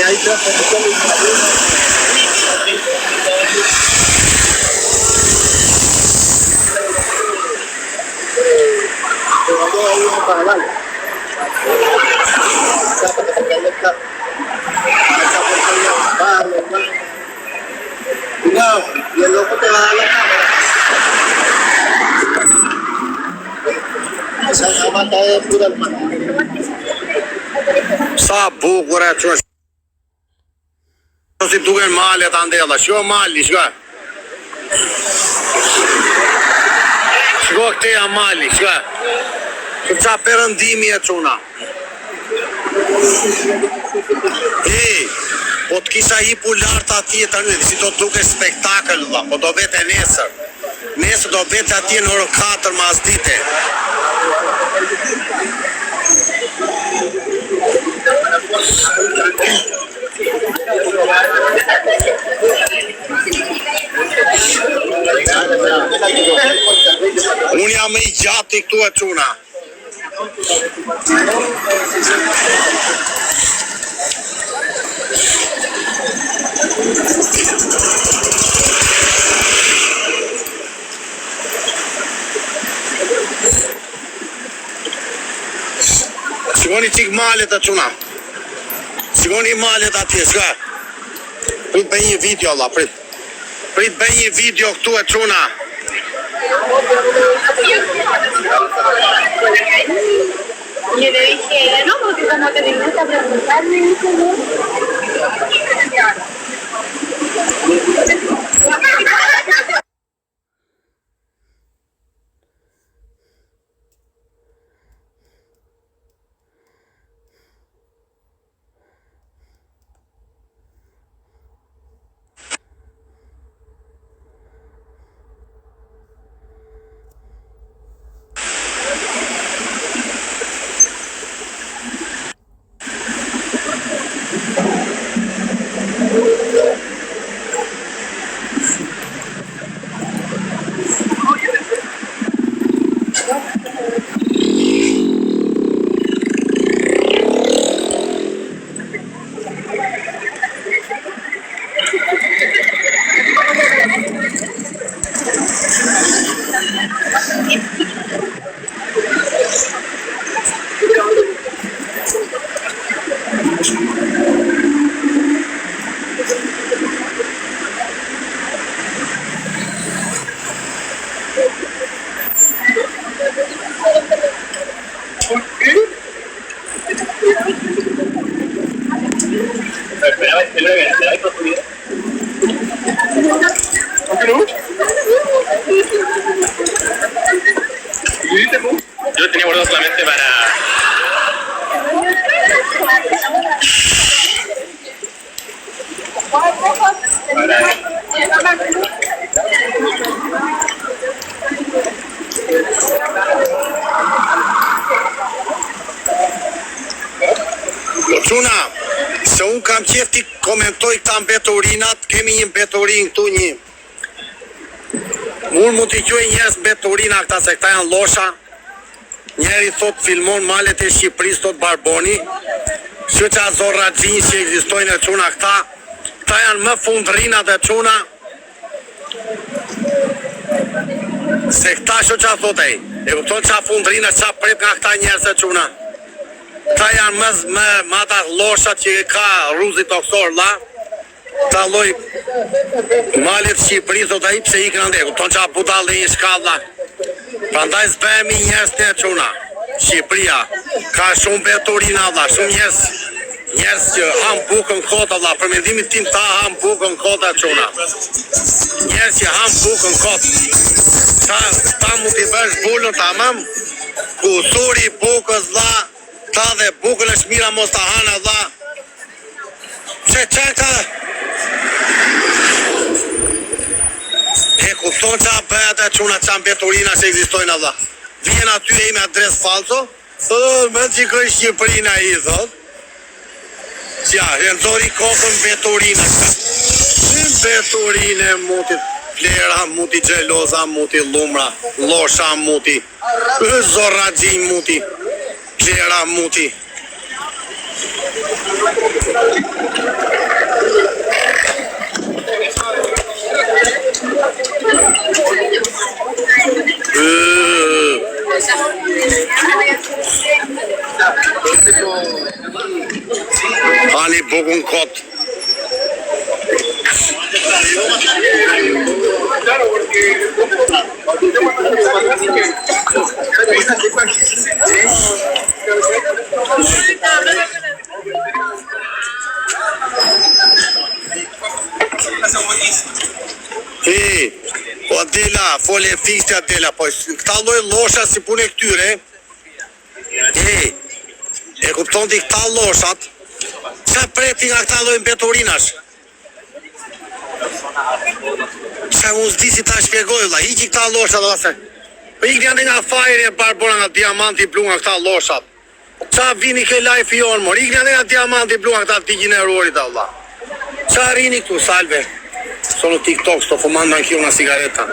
Y el loco te va a dar la cámara. Esa mata de pura hermano. Sa bukur e që si duken malet andela, shko mali, shko. Shko këte ja mali, shko. Qa përëndimi e quna. Po të kisha hipu lartë atje të një, si do të duke spektakl, po do vete nesër. Nesër do vete atje në orë 4 mas dite. Unë jam e i gjati këtu e quna. Shikoni qik malet e quna. Shikoni malet atje, shka. Prit bëj një video, Allah, prit. Prit bëj një video këtu e quna. Le dije, ¿no? Porque como te viniste a preguntarme, Yo lo tenía guardado solamente para... Quna, se unë kam qef t'i komentoj këta mbetorinat, kemi një mbetorin këtu një. Unë mund t'i quaj njerës mbetorina këta se këta janë losha. Njeri thot filmon malet e Shqipëris, thot Barboni. Që që a zorra gjinjë që egzistojnë e quna këta. Këta janë më fundrina dhe quna. Se këta që që a thot e kupton që a fundrina që a prit nga këta njerës e quna. Këta janë më ata loshat që ka ruzi toksor la. Ta loj malet Shqipëris do t'a i pse i kënë ndeku, ton që a budal dhe një shkalla. Pra ndaj zbemi njerës të quna. Shqipëria ka shumë betorina dha, shumë njerës që ham bukën kota dha, për mendimin tim ta ham bukën kota quna. Njerës që ham bukën kota. Ta mu t'i bësh bullën ta mam, kusuri bukës dha, ta dhe bukën e shmira mos ta hana dha. Që qëka e kupton që a bëhet e quna që a mbetorina që egzistojnë dha. Vjen aty e i me adres falso, me që kërë Shqipërina i thot. Qja, rëndzori kokën mbetorina që. Mbetorine muti plera, muti gjeloza, muti lumra, losha muti, zorra gjinj muti, plera muti. Hani bukun kot. Po Adela, fole fikse Adela, po këta lloj llosha si punë e këtyre. E kupton ti këta lloshat? Sa preti nga këta lloj mbeturinash? Sa unë s'di si ta shpjegoj, valla, hiqi këta lloshat valla. Po ikni nga fajri e barbora nga diamanti blu nga këta lloshat. Sa vini ke live jon, mor, ikni nga diamanti blu nga këta 200 eurorit valla. Sa rini këtu, salve. Sono TikTok, sto fumando anch'io una sigaretta.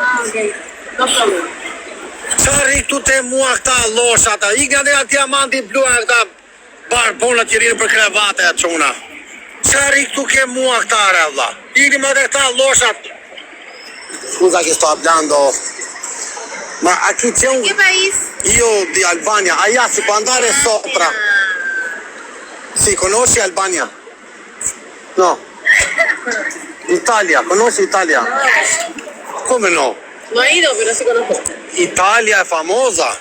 Sa ri këtu te mua këta lloshat, ikni nga diamanti blu nga këta barbona që rinë për krevate e çuna. Sa ri këtu ke mua këta valla. Ikni më dhe këta lloshat. Scusa che sto hablando, ma a chi c'è un... Che país? Io di Albania, allá si può andare sopra. Sì, conosci Albania? No. Italia, conosci Italia? Come no? No he ido, pero sí conozco. Italia è famosa.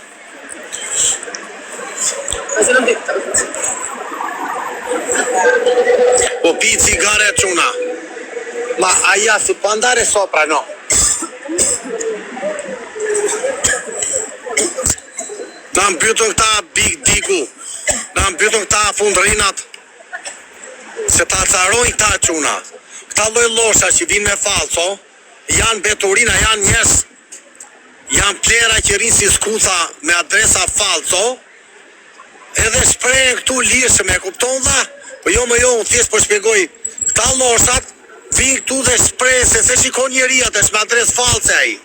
Hacer un TikTok. O pi cigare c'una. Ma allá si può andare sopra, no? Na mbytën këta Big Diku, na mbytën këta fundrinat, se ta carojnë këta quna. Këta lloj llosha që vinë me falso, janë beturina, janë njerëz, janë plera që rinë si skuca me adresa falso, edhe shprehen këtu lirshëm, e kupton dha? Po jo më jo, unë thjesht po shpjegoj, këta lloshat vinë këtu dhe shprehen se shikon njeria dhe me adresë false ai.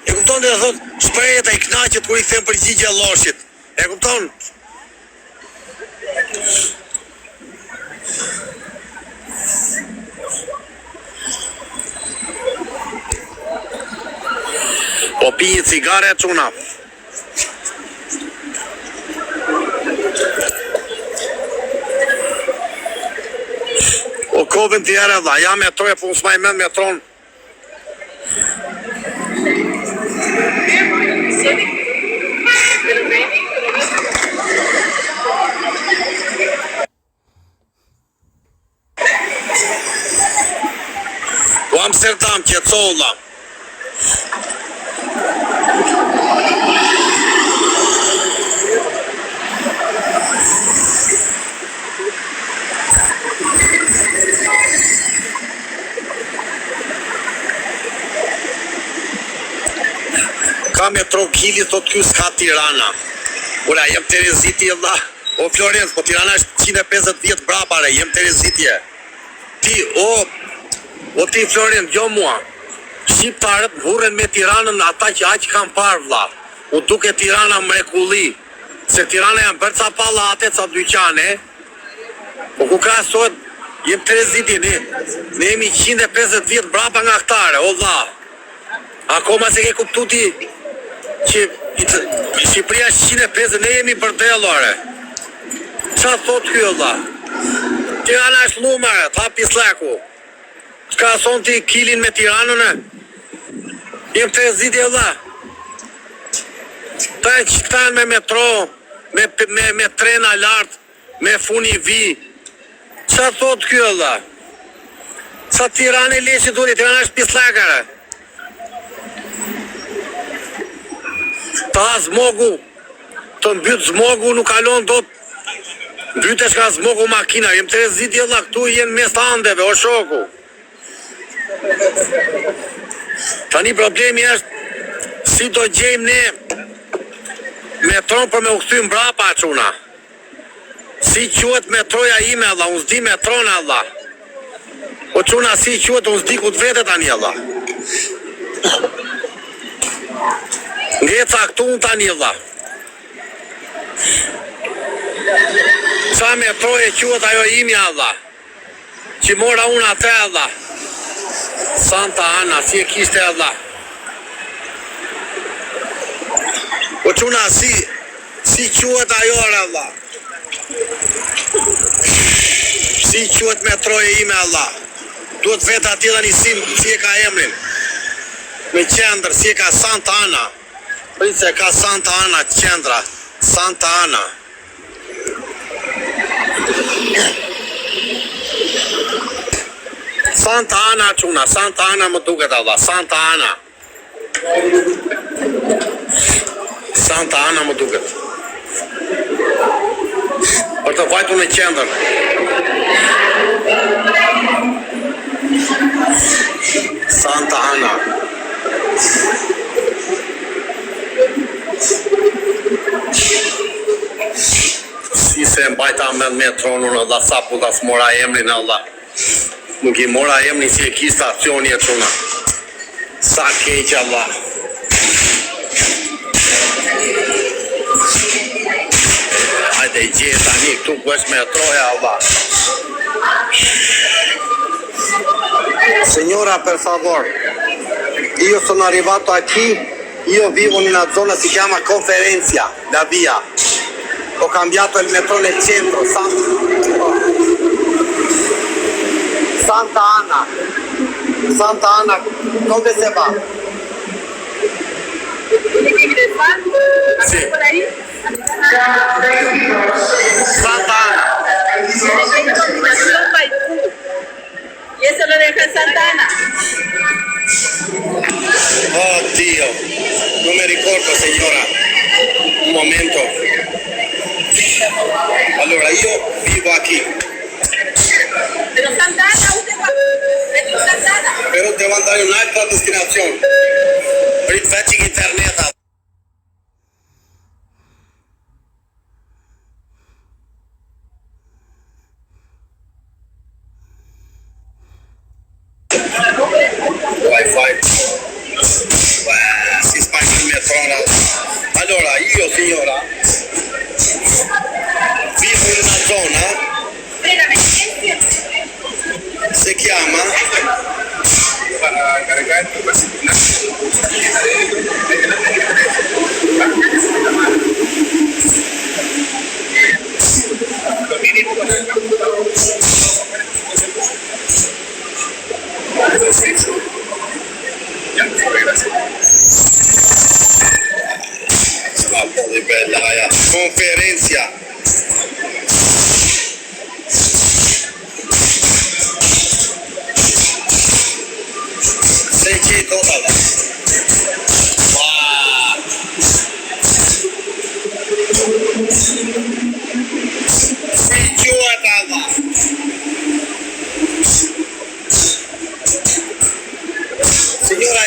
E kupton dhe thot, shprehet ai knaqet kur I them përgjigje lloshit. E kupton? Po pi një cigare çuna. O kovën tjera dha, ja metroj e po unë s'maj men metron. Po Amsterdam qetsolla. Ka metro Kili, thot ky s'ka Tirana. Ora, jem Tereziti valla. O Florenc, po Tirana është 150 vjet brapare, jem Terezitje. Ti, o ti Florenc, jo mua. Shqiptarët hurren me Tiranën ata që aq kanë parë vlla. U duke Tirana mrekulli. Se Tirana janë bërë ca pallate, ca dyqane. Po ku krahasohet, jem Tereziti, ne jemi 150 vjet brapa nga këtare, o vlla. Akoma se ke kuptu ti që Shqipëria 150, ne jemi bërdelore. Qa thot kjo dha? Tirana është lumare, tha pislaku. Qka son ti Kilin me Tiranën e? Jem të zidje dha. Ta e qëtan me metro, me trena lartë, me funi vi. Qa thot kjo dha? Sa Tiranë e leqit duri, Tirana është pislakare. Ta zmogu, të mbyt zmogu nuk kalon do të mbytesh ka zmogu makina, jem të rezitje dha, këtu jenë mes të andeve, o shoku. Tani problemi është, si do gjejmë ne metron për me u kthym mbrapa çuna. Si quhet metroja ime Allah, unë s'di metron Allah. O çuna si quhet, unë s'di ku të vete tani Allah. Ngeca këtu unë tani Allah. Sa metroje quhet ajo imja Allah, që mora unë atë Allah. Santa Ana, si e kishte Allah. O çuna si quhet ajo Allah? Si quhet metroja ime Allah? Duhet vetë ati dhe njësim si e ka emrin. Me qendër, si e ka Santa Ana. Pritë se ka Santa Ana qendra. Santa Ana. Santa Ana çuna, Santa Ana më duket Allah, Santa Ana. Santa Ana më duket. Për të vajtur në qendër. Santa Ana. Si se mbajta me metronun Allah, sa puta s'mora emrin Allah. Nuk i mora emrin si e ki stacioni e çuna. Sa keq Allah. Hajde i gje tani këtu ku është metroja Allah. Signora, per favor, io sono arrivato qui, io vivo in una zona si chiama Conferencia, la via. Ho cambiato il metro nel centro, Santa Ana. Santa Ana, dove se va? Sì. Santa Ana. Y eso lo deja en Santa Ana. Oh Dio, non mi ricordo signora. Un momento. Allora io vivo qui. Pero Santa Ana, usted va. Pero Santa Ana. Però devo andare in un'altra destinazione. Prit facci internet. Wi-Fi. Si spacca il metro. Allora io signora vivo in una zona. Si chiama di bella Conferencia. Sei che totala. Wow. Sei giuatala. Signora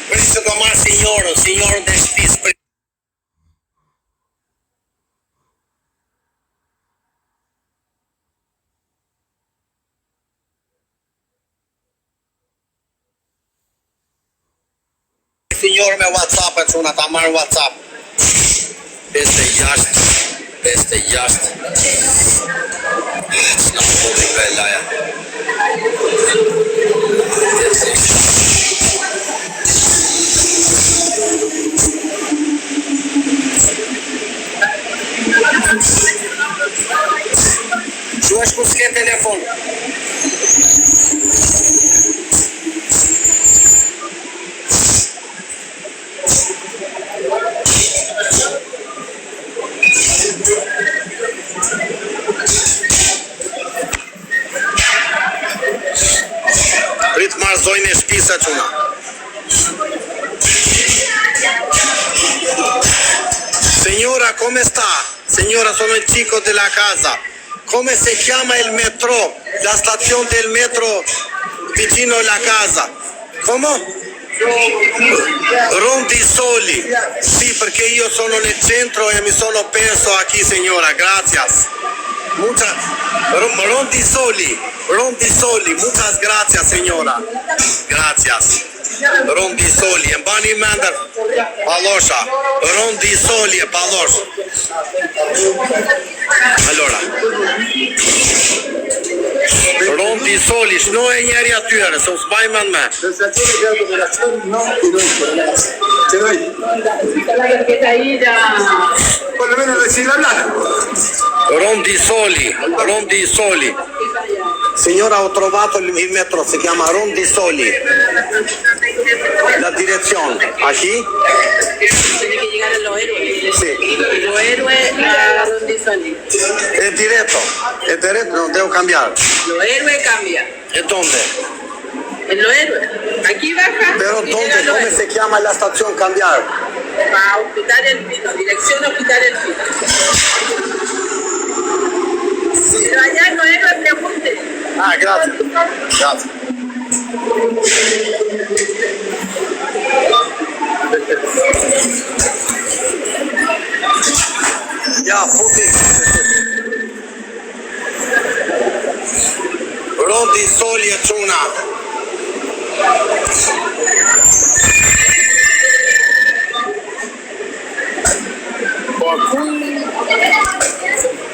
Preciso tomar signor del spis. Signor me WhatsApp e çuna ta marr WhatsApp. 56 S'na di bella Quash ku s'ke telefon. Prit marzojnë e shpisa çuna. Signora, come sta? Signora, sono il chico della casa. Come si chiama il metro? La stazione del metro vicino alla casa. Come? Rondisoli. Sì, perché io sono nel centro e mi sono perso qui, signora. Gracias. Rondisoli. Muchas gracias, signora. Gracias. Rondisoli, e mbani mendër Pallosha, Rondisoli e Pallosh. Allora Rondisoli, shno e njeri atyre, se u s'baj mend me. Rondisoli. Signora, ho trovato il metro, si chiama Rondisoli. La direzione. Aquí? Tiene que llegar a Los Héroes. Sí. Los Héroes a Rondisoli. È diretto, no, devo cambiare. Los Héroes cambia. E dove? En Los Héroes. Aquí baja. Però y llega a dove, Los come Héroes. si chiama la stazione cambiare? Va a Hospital El Pino. Dirección Hospital El Pino. Sì. Pero allá en Los Héroes pregunte. Ah, grazie. Grazie. Ja, futi. Rondisoli e Ciuna.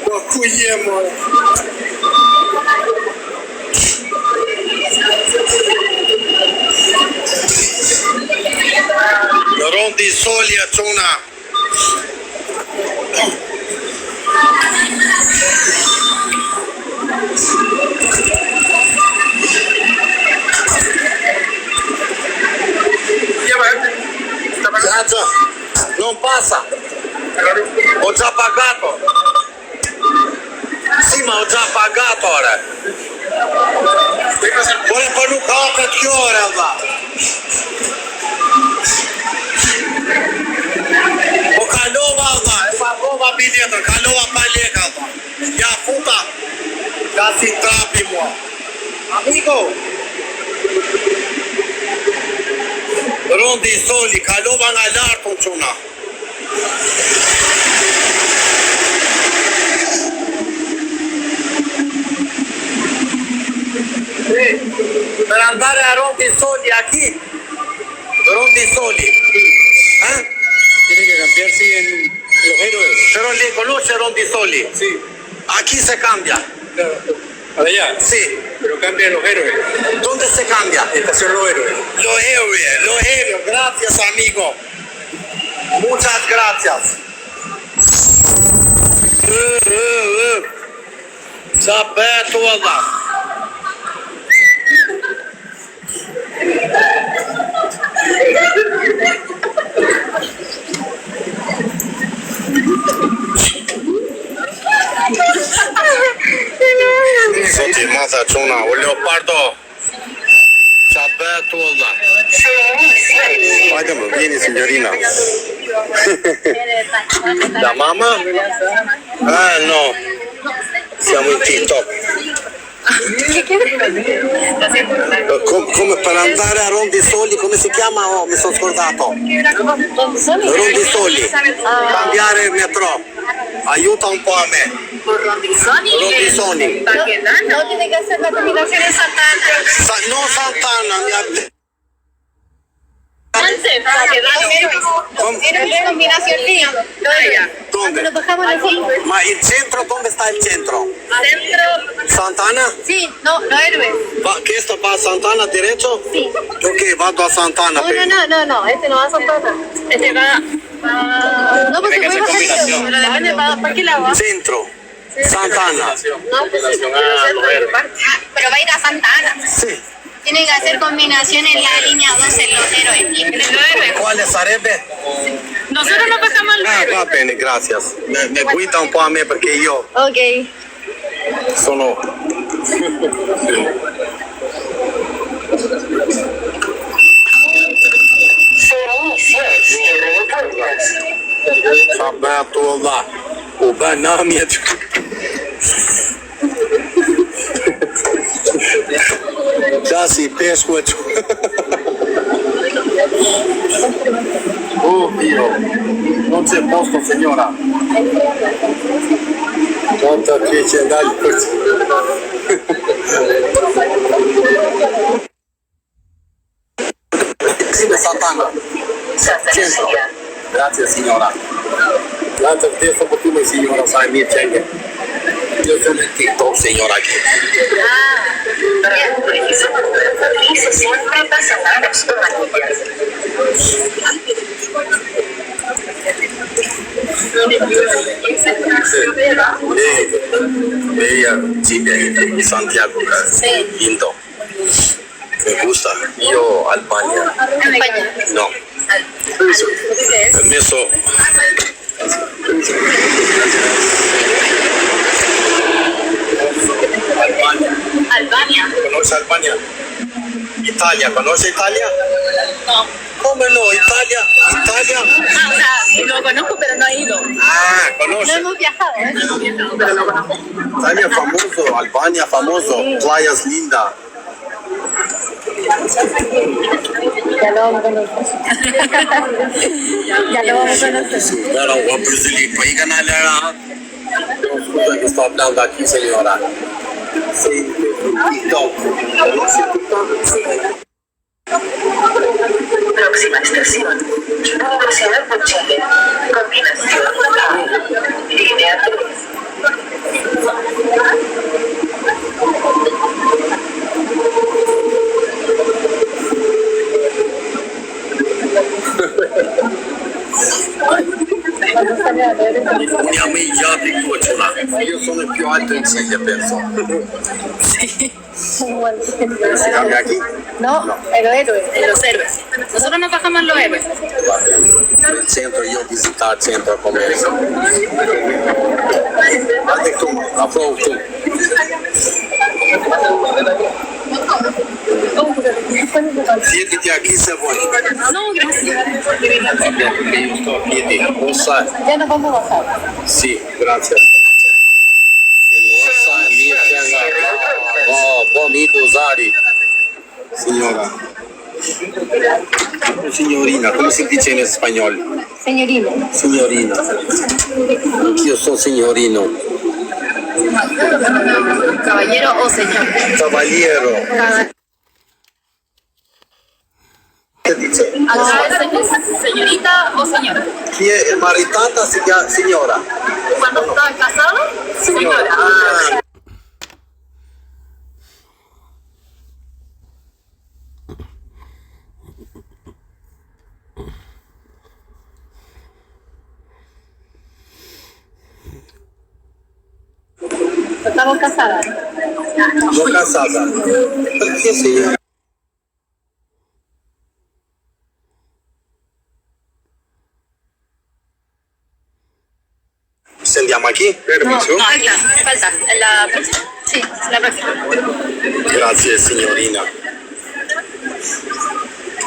Bakujemo. Rondisoli e Ciuna. Già, non passa. Ho già pagato. Sì, ma ho già pagato ora. Vuole fare un copia che ora va. O kalova va, e fa prova biletër, kalova pa leka va. Ja futa. Ka si trapi mua. Amigo. Rondisoli, kalova nga lartë unë quna. Per andare a Rondisoli, aquí. Rondisoli. ¿Eh? Tiene que cambiarse en Los Héroes. Pero le conoce Rondisoli. Sí. Aquí se cambia. Claro. Allá. Sí. Pero cambia en Los Héroes. ¿Dónde se cambia? Estación Los Héroes. Los héroes. Gracias, amigo. Muchas gracias. Sabeto Allah. Zoti, madha Ciuna, o Leopardo. Sabeto Allah. Hajde më, vjeni signorina. Da mamma? No. Siamo in TikTok. Come per andare a Rondisoli, come si chiama? Oh, mi sono scordato. Rondisoli. Cambiare il metro. Aiuta un po' a me. ¿Por Rondisoni? Rondisoni. No, tiene que hacer la combinación en Santana. No Santana, Era combinación línea. ¿Dónde? Nos bajamos en el fondo. Ma il centro, dove sta il centro? Centro. Santana? Sí, no, Los Héroes. ¿Qué esto va a Santana derecho? Sí. Ok, vado a Santana. No, este no va a Santana. Este va. No, pues se puede bajar. Pero depende para qué lado va. Centro. Santana. No, pues sí, pero va a ir a Santana. Sì. Tiene que hacer combinación en la línea 2 en Los Héroes. Quale sarebbe? Nosotros nos bajamos al Ah, va bene, gracias. Me guida un po' a me perché io Ok. sono... Sabetullah. O ben namiyet. Quasi pesco e Oh Dio, non c'è posto signora. Quanta che c'è da Centro. Grazie signora. Grazie a te soprattutto signora, sai mi c'è. Io sono in TikTok signora. Siempre pasarás con Chile, Santiago, lindo. Me gusta. Yo, Albania. No. Permiso. Albania. ¿Conoce Albania? Italia, ¿conoce Italia? No. ¿Cómo no? Italia. O sea, lo conozco, pero no he ido. Ah, No conoce. hemos viajado, ¿eh? No hemos viajado, pero lo conozco. Italia famoso, Albania famoso, playas lindas. Ya lo vamos a conocer. Ya lo vamos a conocer. Era o Brasília, aí galera. Scusa che sto andando aqui, signora. Sei TikTok. Conosce TikTok? Próxima estación. Universidad de Chile. Combinación. Línea 3. Minha mãe já ficou de lá. Eu sou o pior alto em Chile, penso. ¿Se cambia aquí? No, en los héroes. Nosotros nos bajamos en los héroes. En el centro, yo visitar el centro de comercio. Date tú, aprove tú. Siéntate aquí, se voy. No, gracias. Porque yo estoy aquí. Moça, Ya nos vamos a bajar. sí, gracias. Moça, minha changa. Bonito, Zari. Signora. Signorina, come si dice in spagnolo? Señorina. Signorina. Io sono signorino. Caballero o señor. Cavaliero. Che dice? Acá es señorita o señora. Chi è maritata si chiama signora. Cuando está casado, señora. Ah. Estamos casadas. Non casata. Perché sì? Stendiamo qui? Permesso? No, falta. La próxima. Sí, la próxima. Grazie signorina.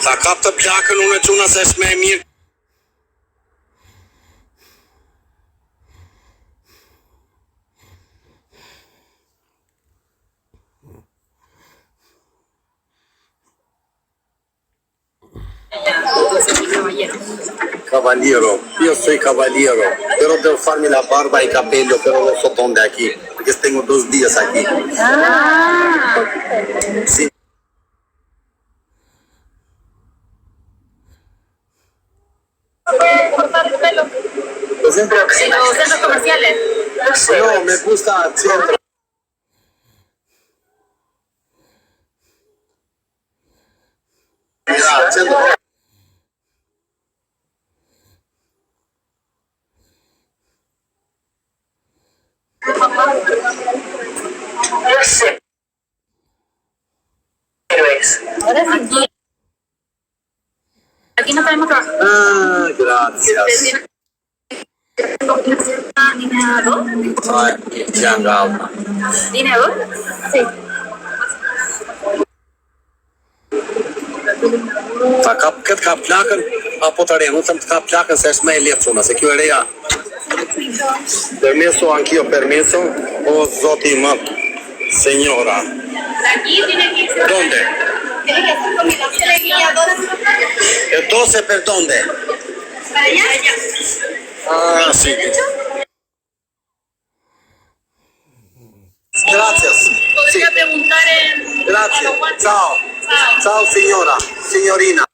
Ta kap të plakën unë çuna se është më e mirë. Cavaliero, io soy cavaliero, pero devo farmi la barba e i capelli, però non so dónde aquí, porque tengo 2 días aquí. Sí. Cortar el pelo. En los centros comerciales. No, me gusta el centro. Centro. Ahora sí. Aquí no tenemos trabajo. Ah, gracias. ¿Dinero? Giangalma. ¿Dinero? Sí. Ta kap këtë ka plakën, apo të re, nuk të ka plakën se është me e letë shumë, se kjo e reja. Permeso, anch'io permeso, o zoti më, signora. Aquí tiene que ser. ¿Dónde? Tiene que ser combinación de guía 12. ¿El 12 per dónde? Para allá. Ah, sí. Gracias. Podría Sí. preguntar en. Grazie. a los guantes. Ciao. Ciao. Ciao signora, signorina.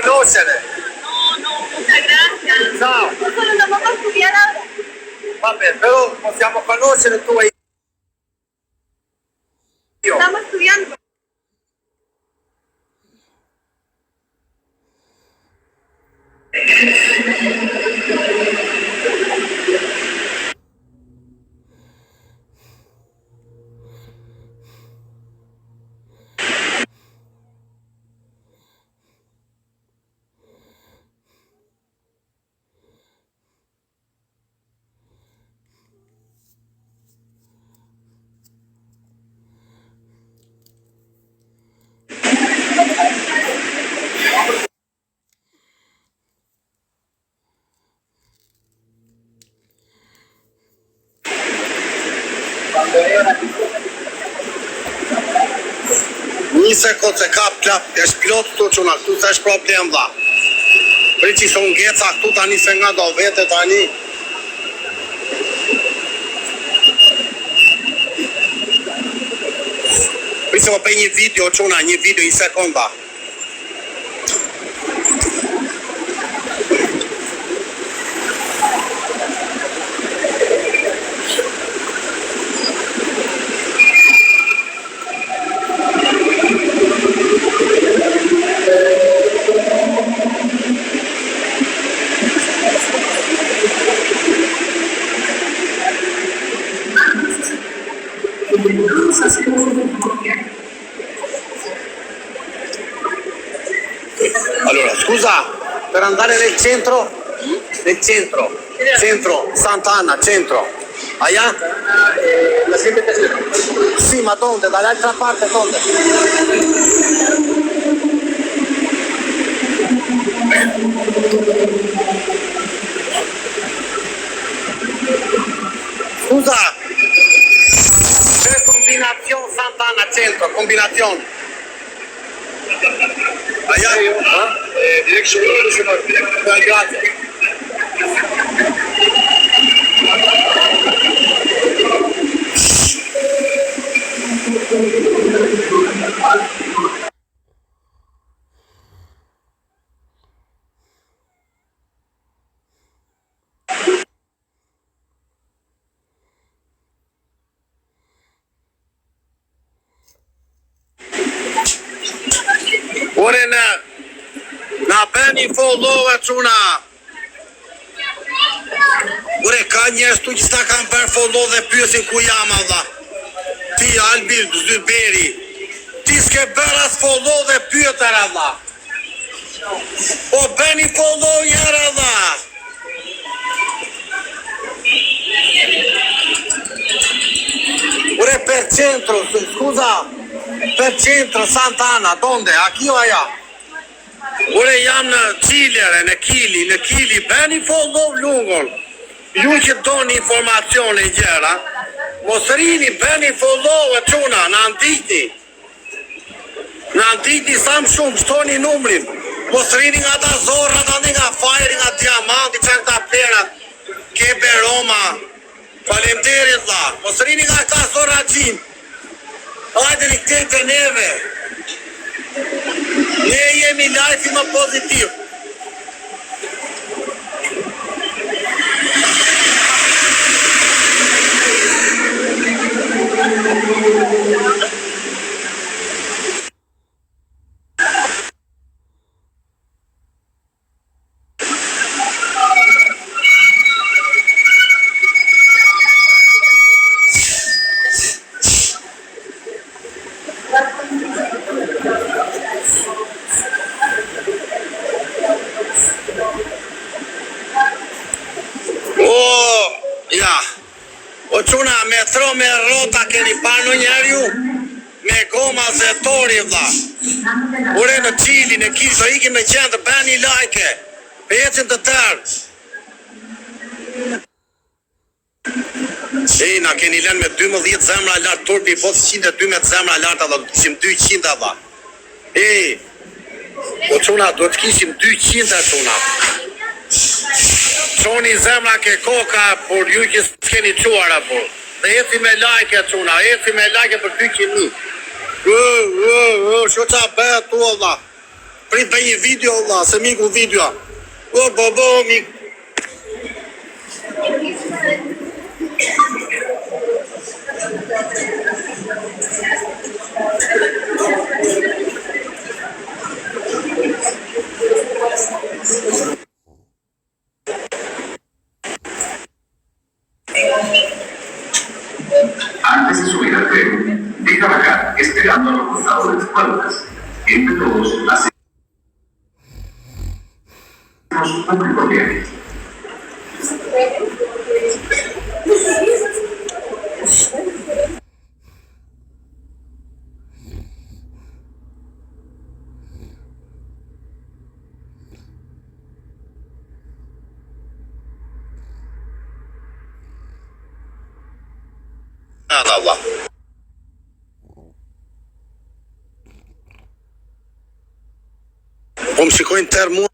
conoscere. Muchas gracias. Ciao. Nosotros no vamos a estudiar ahora. Vabbè, però possiamo conoscere tu e io. Estamos estudiando. Një sekund se ka plap, është pilot këtu çuna, këtu s'është problem dha. Për që son ngeca këtu tani se nga do vete tani. Për që më bëj një video çuna, një video një sekunda. Allora, scusa, per andare nel centro, Sant'Anna, centro, allá? La siguiente estación. Sì, ma dove? Dall'altra parte, dove? Scusa, per combinazione Sant'Anna, centro, combinazione. Allá? Dirección. Grazie. Ore na bëni follow e çuna. Ore ka njerëz tu që s'ta kanë bërë follow dhe pyesin ku jam alla. Ti Albin Zyberi. Ti s'ke bërë as follow dhe pyetar alla. O bëni follow njerë alla. Ore per centro, scusa. Per centro, Sant'Anna, donde? Aquí o allá? Ore jam në Cilere, në Kili, bëni follow lungon. Ju që doni informacione gjera, mos rini bëni follow e çuna, në anditi sa më shumë, shtoni numrin. Mos rini nga ta zorra, nga fajri, nga diamanti, që nga ta plerat, Kebe Roma, falemderit la, mos rini nga ta zorra gjin. Hajde një këtë të neve. Ne jemi lajfi më pozitiv. O çuna metro me rrota keni parë njëherë ju? Me goma zetori vlla. Ure në Cili, në Kili, do ikim në qendër, bëni like. Ecim të tërë. Na keni lënë me 12 zemra lart turpi, po 112 zemra lart alla, do të kishim 200 alla. O çuna, do të kishim 200 çuna. Çoni zemra ke koka, por ju që s'keni quara, por. Dhe eci me like e çuna, eci me like për 200.000. Sho qa bëhet tu, Allah. prit bëj një video, valla, se miku video. O, bobo, mik. Antes de subir al tren, deja vagar esperando a los costados de las puertas. Entre todos, hacemos público diario. Allah. Po më shikojnë tërë mua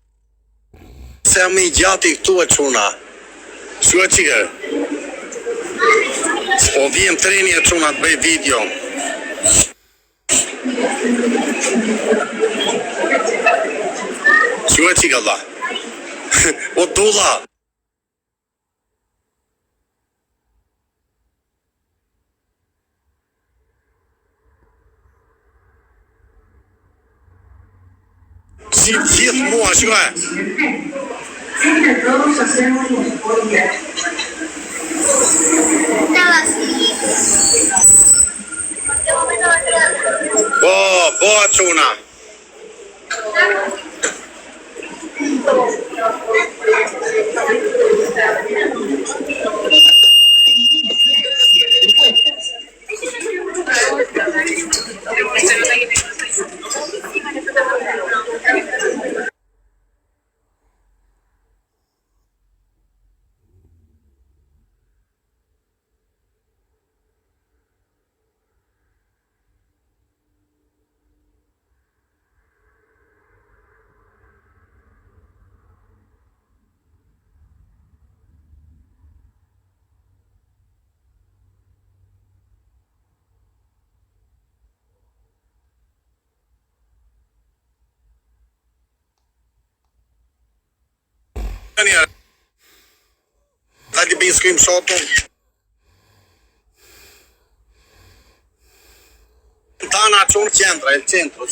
se jam i gjati këtu e quna. Shua qike. Po vijem treni e quna të bëj video. Shua qike Allah. O dula. Gjithë mua, shkoj. Entre todos hacemos un mejor viaje. Bo, quna. Dajte bëjnë screenshot-un. Tana qonë qendra, el centro.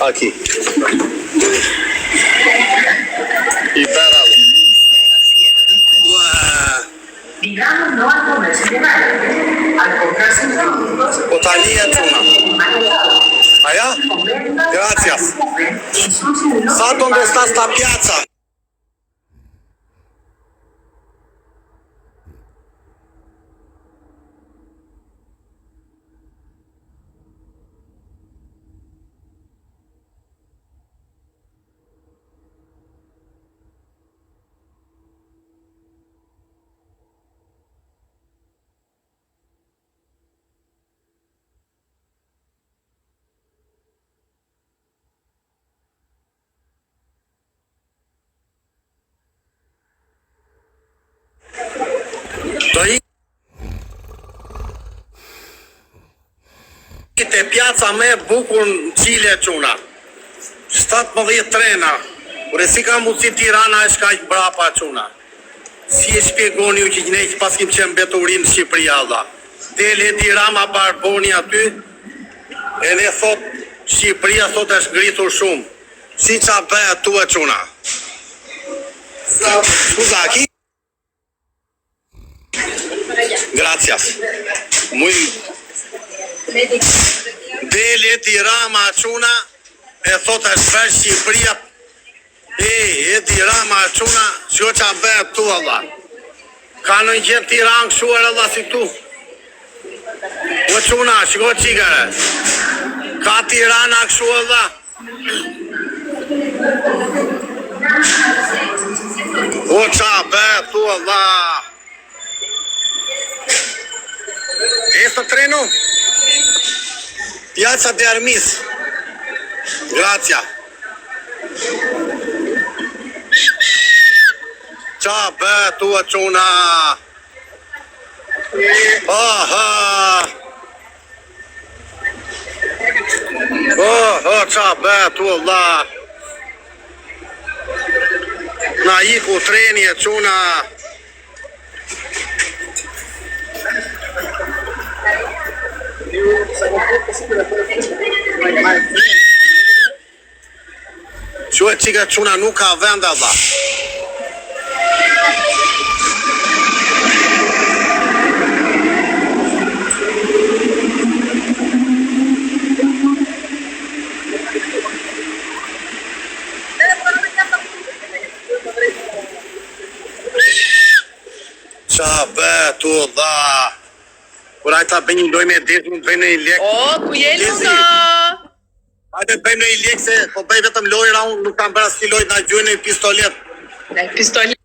Aqui. Y páralo. Digamos no al comercio de madre, al comprarse productos. Botanica tuna. Allá? Gracias. ¿Sabes dónde está esta piazza? Te piazza me bukur në Qile quna 17 trena Kure si ka mundësi Tirana e shkaq brapa quna Si e shpjegoni ju që ne që pas kim qenë beturin në Shqipëri Allah Dele Tirama barboni aty E ne thot Shqipëria thot është ngritur shumë Si qa bëhe tu e quna Scusaki Gracias Muy Dele Tirama quna E thot është vesh Shqipëria E Tirama quna Që qa bëhet tu Allah Ka në një gjemë Tiranë këshuar Allah si këtu. O quna, shiko qikare. Ka Tirana këshu Allah. O qa be, tu Allah. Esto treno? Piazza de Armis. Grazie. Qa be, tu o quna. Aha. Qa be, tu Allah. Na iku treni e quna. Që e qika quna nuk ka vend Allah. Qa be, tu Allah. Kur ajta bëjnë një loj me dirë, nuk bëjnë një lek. O, ku je Luka? Ajde bëjmë një lek se po bëj vetëm lojra, unë nuk kam bërë si lojt na gjujnë një pistolet. Pistolet.